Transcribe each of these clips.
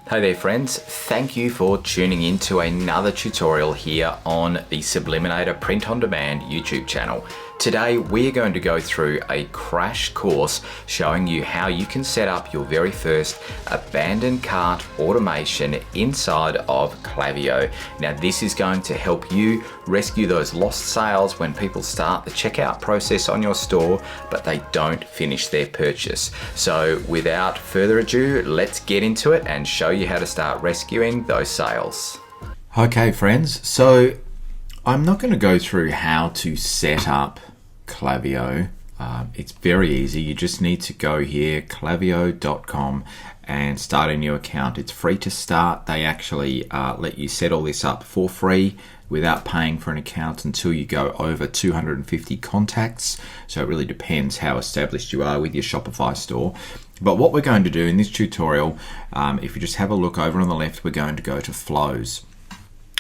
Hey there friends, thank you for tuning in to another tutorial here on the Subliminator Print on Demand YouTube channel. Today we're going to go through a crash course showing you how you can set up your very first abandoned cart automation inside of Klaviyo. Now this is going to help you rescue those lost sales when people start the checkout process on your store but they don't finish their purchase. So without further ado, let's get into it and show you how to start rescuing those sales. Okay friends, so I'm not going to go through how to set up Klaviyo. It's very easy. You just need to go here, klaviyo.com, and start a new account. It's free to start. They actually let you set all this up for free without paying for an account until you go over 250 contacts. So it really depends how established you are with your Shopify store. But what we're going to do in this tutorial, if you just have a look over on the left, we're going to go to flows.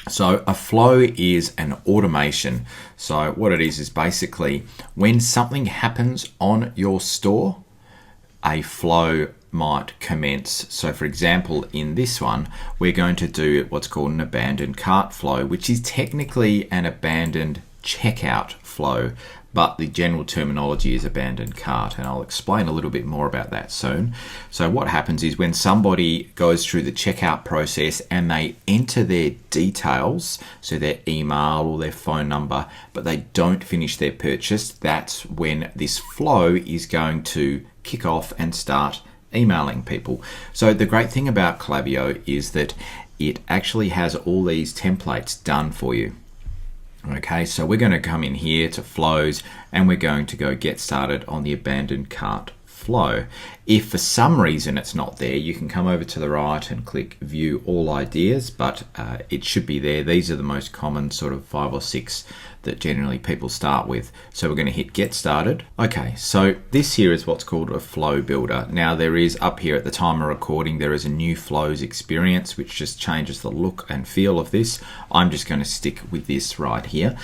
So a flow is an automation. So what it is basically when something happens on your store, a flow might commence. So for example, in this one, we're going to do what's called an abandoned cart flow, which is technically an abandoned checkout flow, but the general terminology is abandoned cart, and I'll explain a little bit more about that soon. So what happens is when somebody goes through the checkout process and they enter their details, so their email or their phone number, but they don't finish their purchase, that's when this flow is going to kick off and start emailing people. So the great thing about Klaviyo is that it actually has all these templates done for you. Okay, so we're going to come in here to flows and we're going to go get started on the abandoned cart flow. If for some reason it's not there, you can come over to the right and click view all ideas, but it should be there. These are the most common sort of 5 or 6 that generally people start with. So we're going to hit get started. Okay, so this here is what's called a flow builder. Now there is up here at the time of recording, there is a new flows experience, which just changes the look and feel of this. I'm just going to stick with this right here.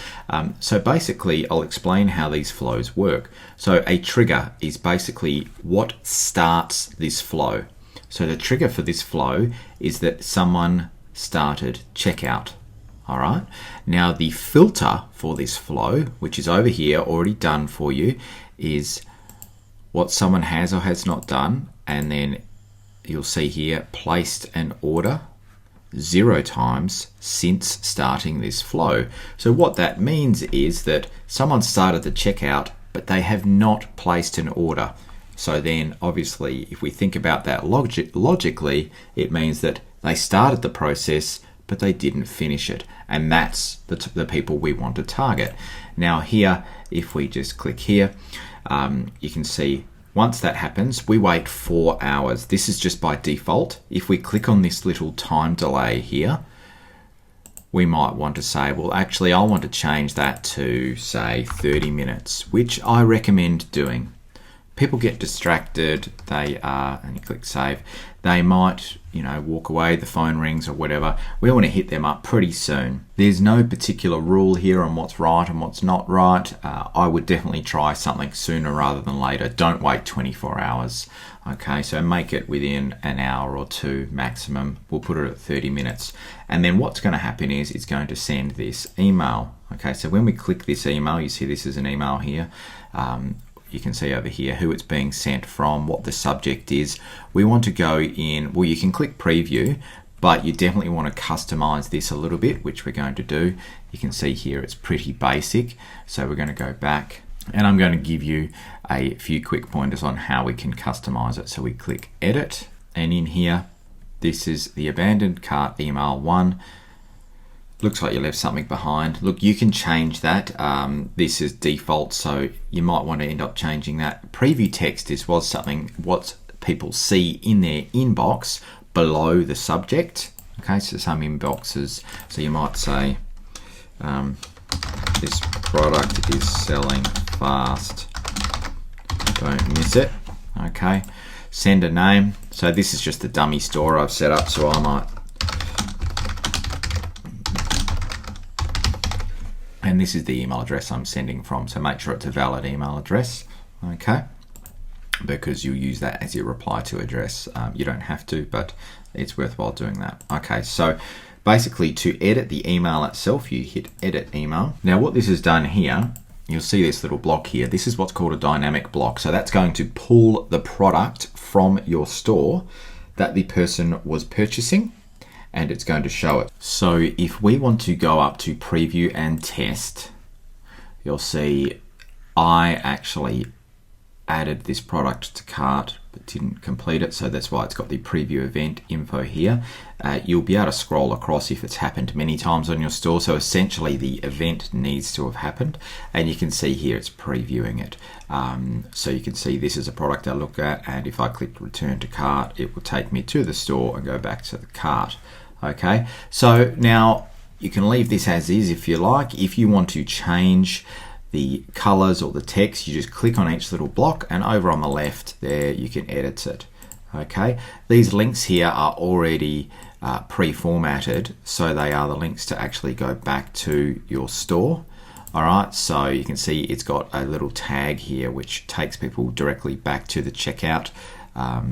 So basically I'll explain how these flows work. So a trigger is basically what starts this flow. So the trigger for this flow is that someone started checkout. All right. Now the filter for this flow, which is over here already done for you, is what someone has or has not done. And then you'll see here placed an order 0 times since starting this flow. So what that means is that someone started the checkout, but they have not placed an order. So then obviously if we think about that logically, it means that they started the process, but they didn't finish it. And that's the people we want to target. Now here, if we just click here, you can see once that happens, we wait 4 hours. This is just by default. If we click on this little time delay here, we might want to say, well, actually, I want to change that to say 30 minutes, which I recommend doing. People get distracted, and you click save, they might, walk away, the phone rings or whatever. We want to hit them up pretty soon. There's no particular rule here on what's right and what's not right. I would definitely try something sooner rather than later. Don't wait 24 hours. Okay, so make it within an hour or 2 maximum. We'll put it at 30 minutes. And then what's going to happen is it's going to send this email. Okay, so when we click this email, you see this is an email here. You can see over here who it's being sent from, what the subject is. We want to go in, well, you can click preview, but you definitely want to customize this a little bit, which we're going to do. You can see here it's pretty basic. So we're going to go back and I'm going to give you a few quick pointers on how we can customize it. So we click edit, and in here, this is the abandoned cart email 1. Looks like you left something behind. Look, you can change that. This is default, so you might want to end up changing that. Preview text is what people see in their inbox below the subject. Okay, so some inboxes, so you might say, this product is selling fast. Don't miss it. Okay, send a name. So this is just the dummy store I've set up, so I might. And this is the email address I'm sending from, so make sure it's a valid email address, okay? Because you'll use that as your reply to address. You don't have to, but it's worthwhile doing that. Okay, so basically to edit the email itself, you hit edit email. Now what this has done here, you'll see this little block here. This is what's called a dynamic block. So that's going to pull the product from your store that the person was purchasing, and it's going to show it. So if we want to go up to preview and test, you'll see I actually added this product to cart but didn't complete it, so that's why it's got the preview event info here. You'll be able to scroll across if it's happened many times on your store, so essentially the event needs to have happened, and you can see here it's previewing it. So you can see this is a product I look at, and if I click return to cart, it will take me to the store and go back to the cart. Okay, so now you can leave this as is if you like. If you want to change the colors or the text, you just click on each little block, and over on the left there you can edit it. Okay, these links here are already pre-formatted, so they are the links to actually go back to your store. All right, so you can see it's got a little tag here which takes people directly back to the checkout.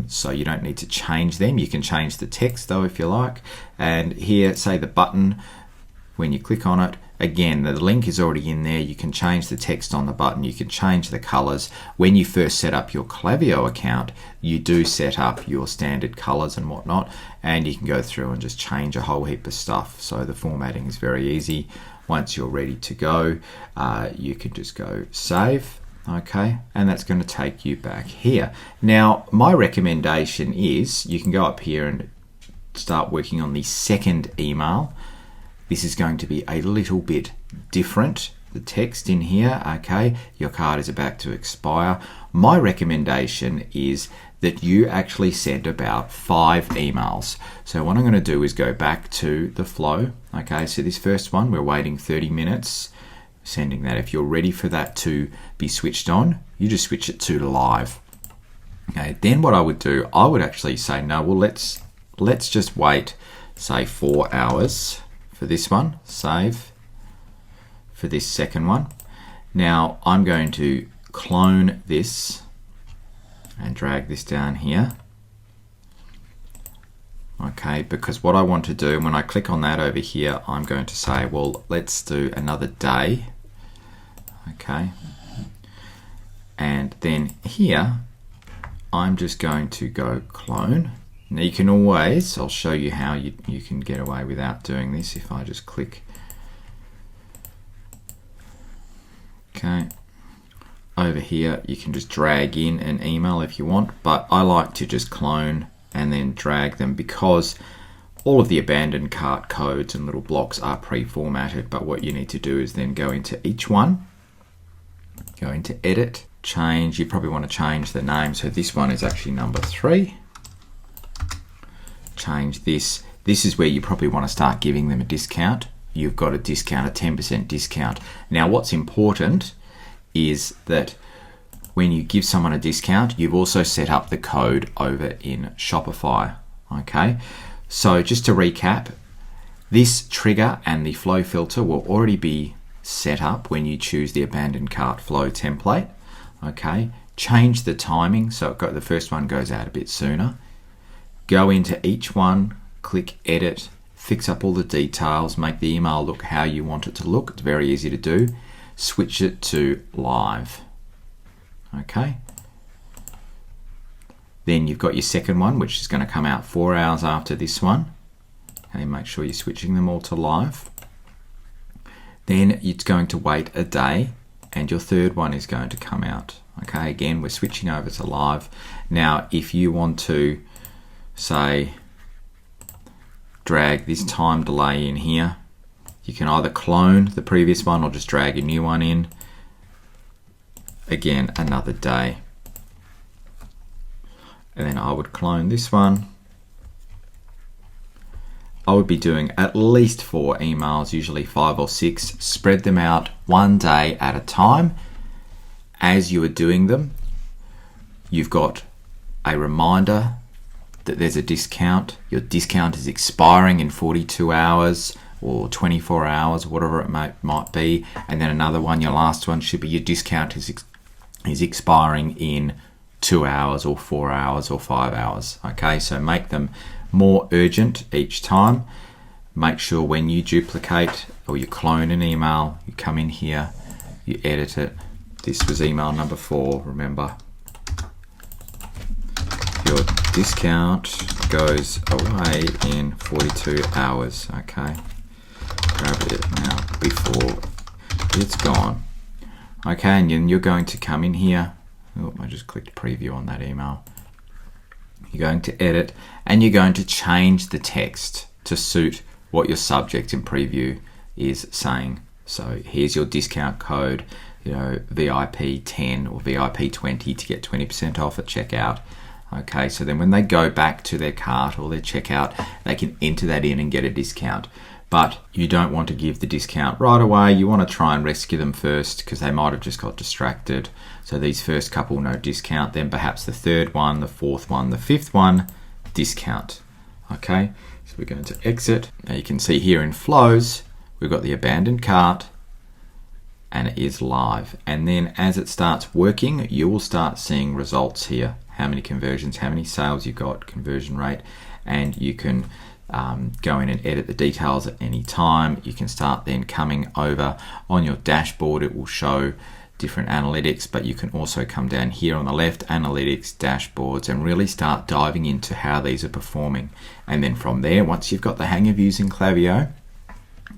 So you don't need to change them. You can change the text though if you like. And here, say the button, when you click on it, again, the link is already in there. You can change the text on the button. You can change the colors. When you first set up your Klaviyo account, you do set up your standard colors and whatnot, and you can go through and just change a whole heap of stuff. So the formatting is very easy. Once you're ready to go, you can just go save. Okay, and that's going to take you back here. Now, my recommendation is you can go up here and start working on the second email. This is going to be a little bit different. The text in here, okay, your card is about to expire. My recommendation is that you actually send about 5 emails. So what I'm going to do is go back to the flow. Okay, so this first one, we're waiting 30 minutes. Sending that. If you're ready for that to be switched on, you just switch it to live. Okay, then what I would do, I would actually say, no, well, let's just wait, say 4 hours for this one, save for this second one. Now I'm going to clone this and drag this down here. Okay, because what I want to do, when I click on that over here, I'm going to say, well, let's do another day. Okay, and then here I'm just going to go clone. Now you can always, I'll show you how you can get away without doing this if I just click. Okay, over here you can just drag in an email if you want, but I like to just clone and then drag them because all of the abandoned cart codes and little blocks are pre-formatted. But what you need to do is then go into each one, go into edit, change. You probably want to change the name. So this one is actually number 3. Change this. This is where you probably want to start giving them a discount. You've got a discount, a 10% discount. Now what's important is that when you give someone a discount, you've also set up the code over in Shopify. Okay, so just to recap, this trigger and the flow filter will already be set up when you choose the abandoned cart flow template. Okay, change the timing so the first one goes out a bit sooner. Go into each one, click edit, fix up all the details, make the email look how you want it to look. It's very easy to do. Switch it to live. Okay, then you've got your second one, which is going to come out 4 hours after this one. Okay, make sure you're switching them all to live. Then it's going to wait a day, and your third one is going to come out. Okay, again, we're switching over to live. Now, if you want to, say, drag this time delay in here, you can either clone the previous one or just drag a new one in. Again, another day. And then I would clone this one. I would be doing at least 4 emails, usually 5 or 6. Spread them out one day at a time. As you are doing them, you've got a reminder that there's a discount. Your discount is expiring in 42 hours or 24 hours, whatever it might be. And then another one, your last one should be your discount is expiring in 2 hours or 4 hours or 5 hours. Okay, so make them more urgent each time. Make sure when you duplicate or you clone an email, you come in here, you edit it. This was email number 4, remember. Your discount goes away in 42 hours, okay? Grab it now before it's gone. Okay, and then you're going to come in here. Oh, I just clicked preview on that email. You're going to edit and you're going to change the text to suit what your subject in preview is saying. So here's your discount code, VIP 10 or VIP 20 to get 20% off at checkout. Okay, so then when they go back to their cart or their checkout, they can enter that in and get a discount. But you don't want to give the discount right away. You want to try and rescue them first because they might have just got distracted. So these first couple, no discount. Then perhaps the third one, the fourth one, the fifth one, discount. Okay, so we're going to exit. Now you can see here in flows, we've got the abandoned cart and it is live. And then as it starts working, you will start seeing results here. How many conversions, how many sales you got, conversion rate, and you can go in and edit the details at any time. You can start then coming over on your dashboard. It will show different analytics, but you can also come down here on the left, analytics, dashboards, and really start diving into how these are performing. And then from there, once you've got the hang of using Klaviyo,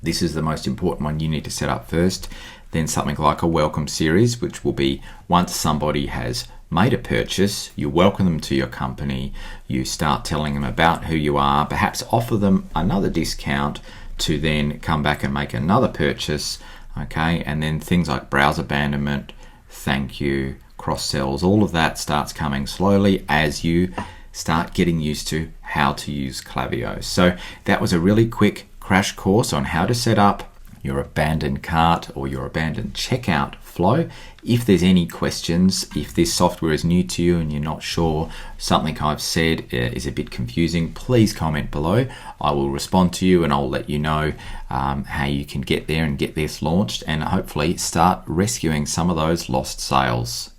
this is the most important one you need to set up first. Then something like a welcome series, which will be once somebody has made a purchase, you welcome them to your company, you start telling them about who you are, perhaps offer them another discount to then come back and make another purchase, okay? And then things like browse abandonment, thank you, cross sells, all of that starts coming slowly as you start getting used to how to use Klaviyo. So that was a really quick crash course on how to set up your abandoned cart or your abandoned checkout flow. If there's any questions, if this software is new to you and you're not sure, something I've said is a bit confusing, please comment below. I will respond to you and I'll let you know how you can get there and get this launched and hopefully start rescuing some of those lost sales.